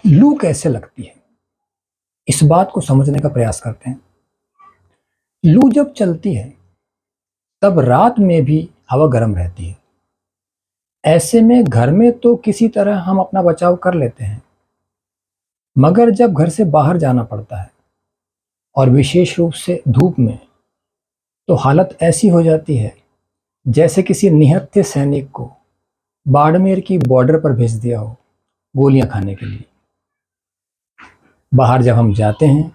लू कैसे लगती है, इस बात को समझने का प्रयास करते हैं। लू जब चलती है तब रात में भी हवा गर्म रहती है। ऐसे में घर में तो किसी तरह हम अपना बचाव कर लेते हैं, मगर जब घर से बाहर जाना पड़ता है और विशेष रूप से धूप में, तो हालत ऐसी हो जाती है जैसे किसी निहत्थे सैनिक को बाड़मेर की बॉर्डर पर भेज दिया हो गोलियां खाने के लिए। बाहर जब हम जाते हैं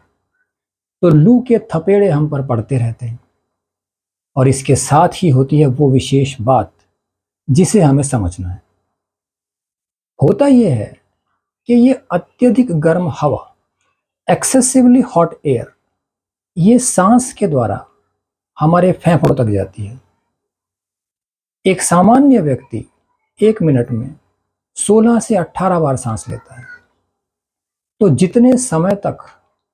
तो लू के थपेड़े हम पर पड़ते रहते हैं, और इसके साथ ही होती है वो विशेष बात जिसे हमें समझना है। होता यह है कि ये अत्यधिक गर्म हवा, एक्सेसिवली हॉट एयर, ये सांस के द्वारा हमारे फेफड़ों तक जाती है। एक सामान्य व्यक्ति 1 मिनट में 16 से 18 बार सांस लेता है। तो जितने समय तक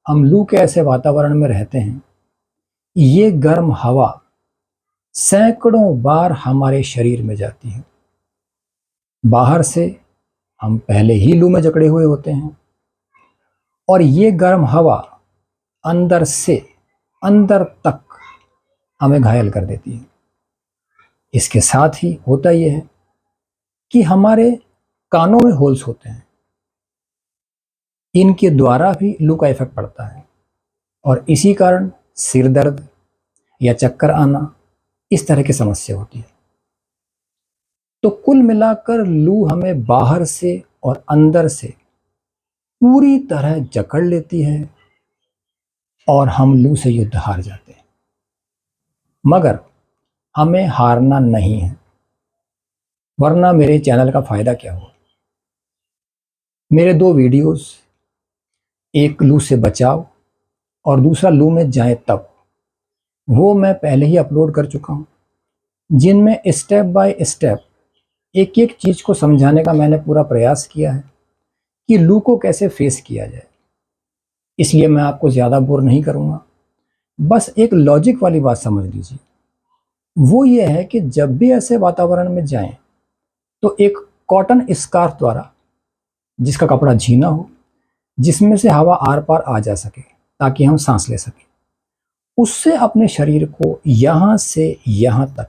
हम लू के ऐसे वातावरण में रहते हैं, ये गर्म हवा सैकड़ों बार हमारे शरीर में जाती है। बाहर से हम पहले ही लू में जकड़े हुए होते हैं, और ये गर्म हवा अंदर से अंदर तक हमें घायल कर देती है। इसके साथ ही होता यह है कि हमारे कानों में होल्स होते हैं, इनके द्वारा भी लू का इफेक्ट पड़ता है, और इसी कारण सिर दर्द या चक्कर आना, इस तरह की समस्या होती है। तो कुल मिलाकर लू हमें बाहर से और अंदर से पूरी तरह जकड़ लेती है, और हम लू से युद्ध हार जाते हैं। मगर हमें हारना नहीं है, वरना मेरे चैनल का फायदा क्या हो। मेरे 2 वीडियोस, एक लू से बचाव और दूसरा लू में जाए तब, वो मैं पहले ही अपलोड कर चुका हूँ, जिनमें स्टेप बाय स्टेप एक एक चीज़ को समझाने का मैंने पूरा प्रयास किया है कि लू को कैसे फेस किया जाए। इसलिए मैं आपको ज़्यादा बोर नहीं करूँगा, बस एक लॉजिक वाली बात समझ लीजिए। वो ये है कि जब भी ऐसे वातावरण में जाएं, तो एक कॉटन स्कार्फ द्वारा, जिसका कपड़ा झीना हो, जिसमें से हवा आर पार आ जा सके ताकि हम सांस ले सकें, उससे अपने शरीर को यहाँ से यहाँ तक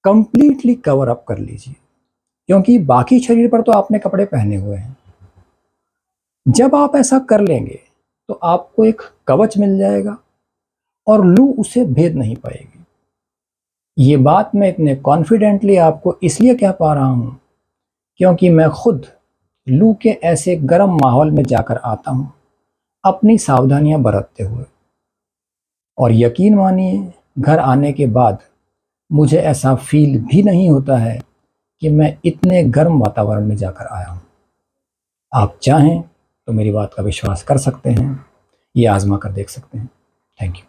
कंप्लीटली कवर अप कर लीजिए, क्योंकि बाकी शरीर पर तो आपने कपड़े पहने हुए हैं। जब आप ऐसा कर लेंगे तो आपको एक कवच मिल जाएगा और लू उसे भेद नहीं पाएगी। ये बात मैं इतने कॉन्फिडेंटली आपको इसलिए कह पा रहा हूँ क्योंकि मैं खुद लू के ऐसे गर्म माहौल में जाकर आता हूँ, अपनी सावधानियां बरतते हुए, और यकीन मानिए घर आने के बाद मुझे ऐसा फील भी नहीं होता है कि मैं इतने गर्म वातावरण में जाकर आया हूँ। आप चाहें तो मेरी बात का विश्वास कर सकते हैं, ये आजमा कर देख सकते हैं। Thank you.